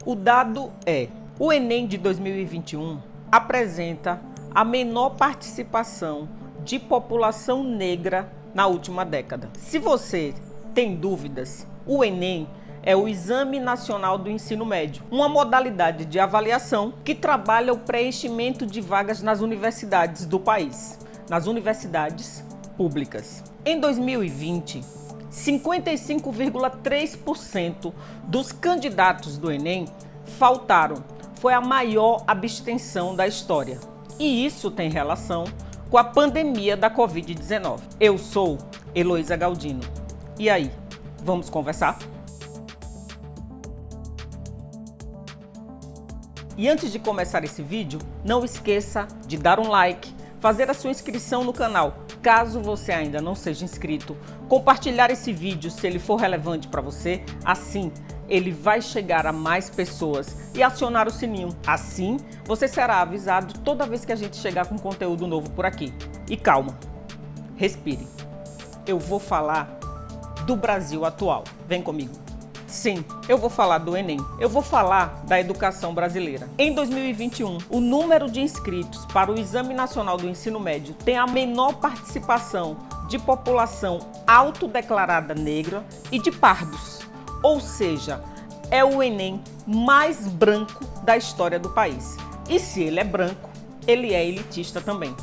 O dado é: o Enem de 2021 apresenta a menor participação de população negra na última década. Se você tem dúvidas, o Enem é o Exame Nacional do Ensino Médio, uma modalidade de avaliação que trabalha o preenchimento de vagas nas universidades do país, nas universidades públicas. Em 2020, 55,3% dos candidatos do Enem faltaram. Foi a maior abstenção da história. E isso tem relação com a pandemia da Covid-19. Eu sou Heloísa Galdino. E aí, vamos conversar? E antes de começar esse vídeo, não esqueça de dar um like, fazer a sua inscrição no canal, caso você ainda não seja inscrito, compartilhar esse vídeo se ele for relevante para você, assim ele vai chegar a mais pessoas, e acionar o sininho. Assim você será avisado toda vez que a gente chegar com conteúdo novo por aqui. E calma, respire. Eu vou falar do Brasil atual. Vem comigo. Sim, eu vou falar do Enem, eu vou falar da educação brasileira. Em 2021, o número de inscritos para o Exame Nacional do Ensino Médio tem a menor participação de população autodeclarada negra e de pardos. Ou seja, é o Enem mais branco da história do país. E se ele é branco, ele é elitista também.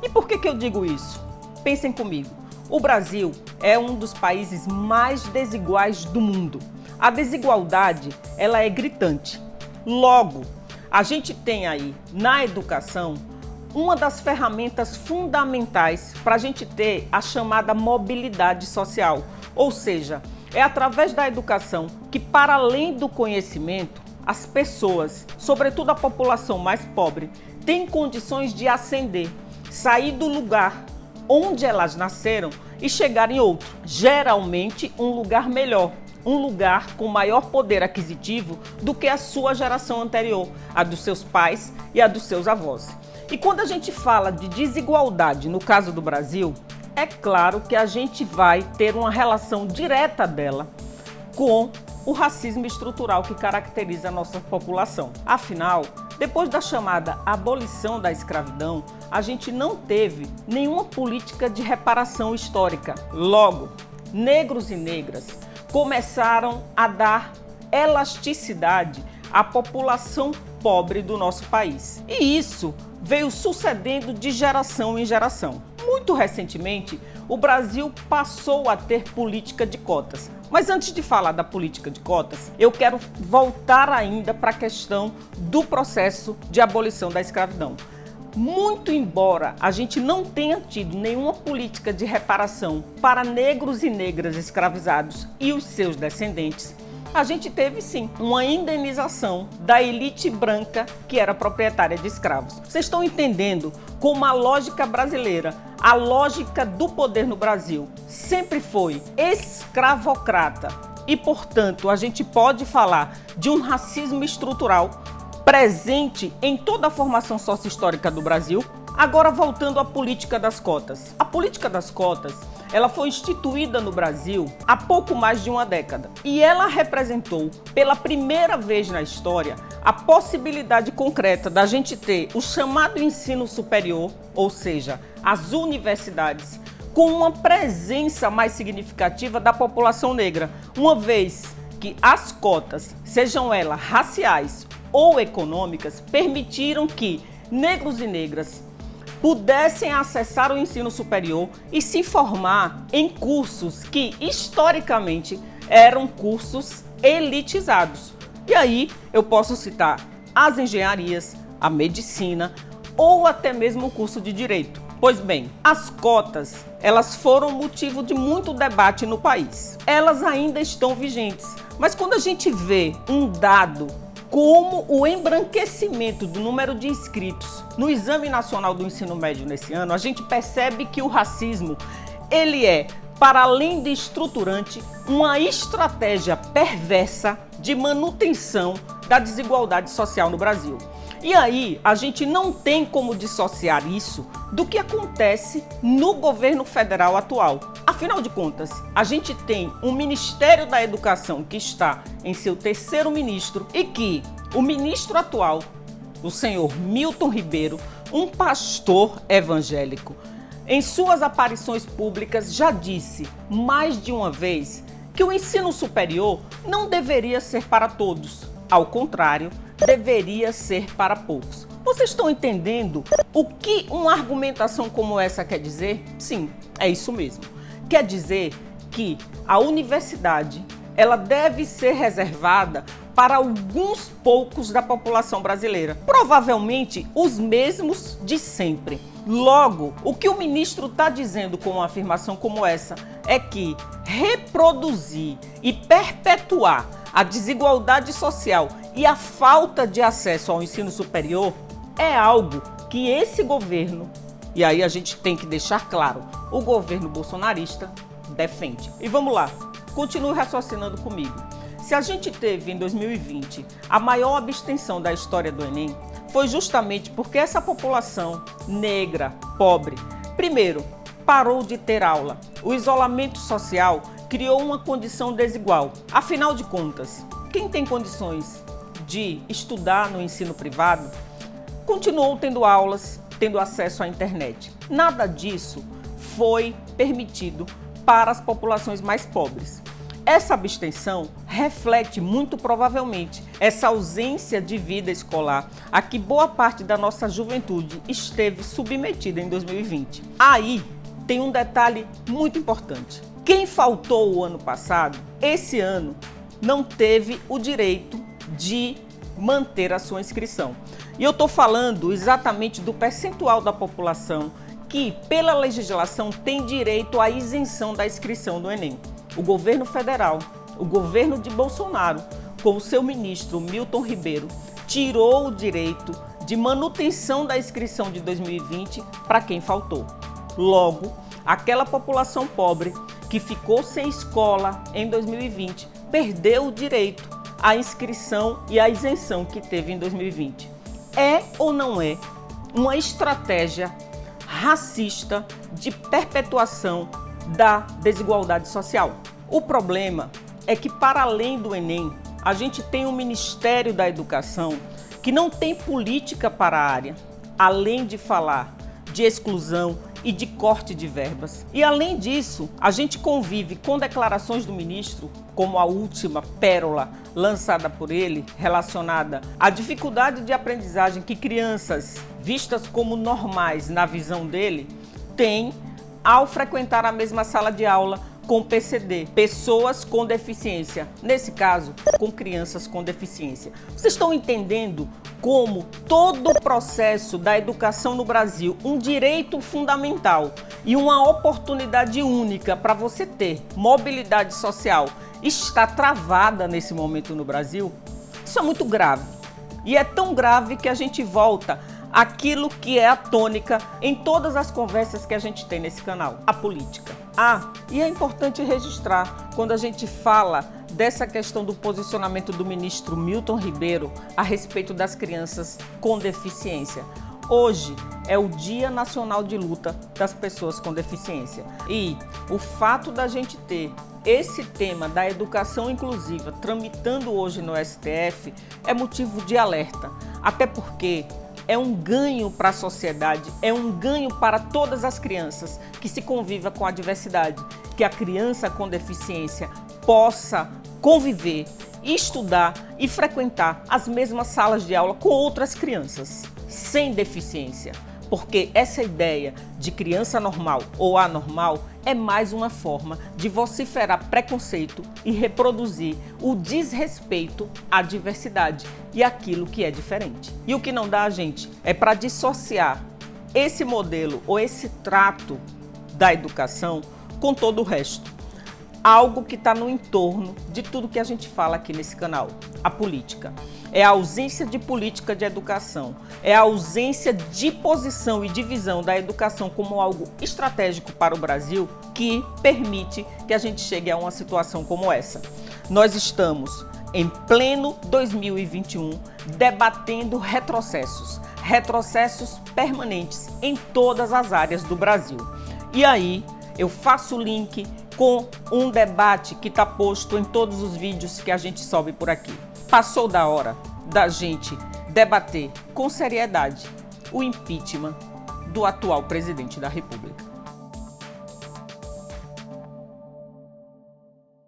E por que eu digo isso? Pensem comigo. O Brasil é um dos países mais desiguais do mundo. A desigualdade, ela é gritante. Logo, a gente tem aí na educação uma das ferramentas fundamentais para a gente ter a chamada mobilidade social. Ou seja, é através da educação que, para além do conhecimento, as pessoas, sobretudo a população mais pobre, têm condições de ascender, sair do lugar onde elas nasceram e chegar em outro, geralmente um lugar melhor. Um lugar com maior poder aquisitivo do que a sua geração anterior, a dos seus pais e a dos seus avós. E quando a gente fala de desigualdade no caso do Brasil, é claro que a gente vai ter uma relação direta dela com o racismo estrutural que caracteriza a nossa população. Afinal, depois da chamada abolição da escravidão, a gente não teve nenhuma política de reparação histórica. Logo, negros e negras começaram a dar elasticidade à população pobre do nosso país. E isso veio sucedendo de geração em geração. Muito recentemente, o Brasil passou a ter política de cotas. Mas antes de falar da política de cotas, eu quero voltar ainda para a questão do processo de abolição da escravidão. Muito embora a gente não tenha tido nenhuma política de reparação para negros e negras escravizados e os seus descendentes, a gente teve sim uma indenização da elite branca que era proprietária de escravos. Vocês estão entendendo como a lógica brasileira, a lógica do poder no Brasil sempre foi escravocrata e, portanto, a gente pode falar de um racismo estrutural presente em toda a formação sócio-histórica do Brasil. Agora, voltando à política das cotas. A política das cotas, ela foi instituída no Brasil há pouco mais de uma década. E ela representou, pela primeira vez na história, a possibilidade concreta da gente ter o chamado ensino superior, ou seja, as universidades, com uma presença mais significativa da população negra, uma vez que as cotas, sejam elas raciais ou econômicas, permitiram que negros e negras pudessem acessar o ensino superior e se formar em cursos que, historicamente, eram cursos elitizados. E aí eu posso citar as engenharias, a medicina ou até mesmo o curso de direito. Pois bem, as cotas, elas foram motivo de muito debate no país. Elas ainda estão vigentes, mas quando a gente vê um dado como o embranquecimento do número de inscritos no Exame Nacional do Ensino Médio nesse ano, a gente percebe que o racismo, ele é, para além de estruturante, uma estratégia perversa de manutenção da desigualdade social no Brasil. E aí, a gente não tem como dissociar isso do que acontece no governo federal atual. A Afinal de contas, a gente tem um Ministério da Educação que está em seu terceiro ministro e que o ministro atual, o senhor Milton Ribeiro, um pastor evangélico, em suas aparições públicas já disse mais de uma vez que o ensino superior não deveria ser para todos, ao contrário, deveria ser para poucos. Vocês estão entendendo o que uma argumentação como essa quer dizer? Sim, é isso mesmo. Quer dizer que a universidade ela deve ser reservada para alguns poucos da população brasileira, provavelmente os mesmos de sempre. Logo, o que o ministro está dizendo com uma afirmação como essa é que reproduzir e perpetuar a desigualdade social e a falta de acesso ao ensino superior é algo que esse governo, e aí a gente tem que deixar claro, o governo bolsonarista defende. E vamos lá, continue raciocinando comigo. Se a gente teve em 2020 a maior abstenção da história do Enem, foi justamente porque essa população negra, pobre, primeiro, parou de ter aula. O isolamento social criou uma condição desigual. Afinal de contas, quem tem condições de estudar no ensino privado continuou tendo aulas, tendo acesso à internet. Nada disso foi permitido para as populações mais pobres. Essa abstenção reflete muito provavelmente essa ausência de vida escolar a que boa parte da nossa juventude esteve submetida em 2020. Aí tem um detalhe muito importante. Quem faltou o ano passado, esse ano não teve o direito de manter a sua inscrição. E eu estou falando exatamente do percentual da população que, pela legislação, tem direito à isenção da inscrição do Enem. O governo federal, o governo de Bolsonaro, com o seu ministro Milton Ribeiro, tirou o direito de manutenção da inscrição de 2020 para quem faltou. Logo, aquela população pobre que ficou sem escola em 2020 perdeu o direito à inscrição e à isenção que teve em 2020. É ou não é uma estratégia racista de perpetuação da desigualdade social? O problema é que, para além do Enem, a gente tem um Ministério da Educação que não tem política para a área, além de falar de exclusão e de corte de verbas. E além disso, a gente convive com declarações do ministro, como a última pérola lançada por ele, relacionada à dificuldade de aprendizagem que crianças vistas como normais na visão dele têm ao frequentar a mesma sala de aula com PCD, pessoas com deficiência, nesse caso, com crianças com deficiência. Vocês estão entendendo como todo o processo da educação no Brasil, um direito fundamental e uma oportunidade única para você ter mobilidade social, está travada nesse momento no Brasil? Isso é muito grave. E é tão grave que a gente volta àquilo que é a tônica em todas as conversas que a gente tem nesse canal, a política. E é importante registrar, quando a gente fala dessa questão do posicionamento do ministro Milton Ribeiro a respeito das crianças com deficiência. Hoje é o Dia Nacional de Luta das Pessoas com Deficiência. E o fato da gente ter esse tema da educação inclusiva tramitando hoje no STF é motivo de alerta. Até porque é um ganho para a sociedade, é um ganho para todas as crianças que se conviva com a diversidade, que a criança com deficiência possa conviver, estudar e frequentar as mesmas salas de aula com outras crianças sem deficiência. Porque essa ideia de criança normal ou anormal é mais uma forma de vociferar preconceito e reproduzir o desrespeito à diversidade e àquilo que é diferente. E o que não dá, gente, é para dissociar esse modelo ou esse trato da educação com todo o resto. Algo que está no entorno de tudo que a gente fala aqui nesse canal, a política. É a ausência de política de educação, é a ausência de posição e de visão da educação como algo estratégico para o Brasil que permite que a gente chegue a uma situação como essa. Nós estamos em pleno 2021 debatendo retrocessos permanentes em todas as áreas do Brasil. E aí eu faço o link com um debate que está posto em todos os vídeos que a gente sobe por aqui. Passou da hora da gente debater com seriedade o impeachment do atual presidente da República.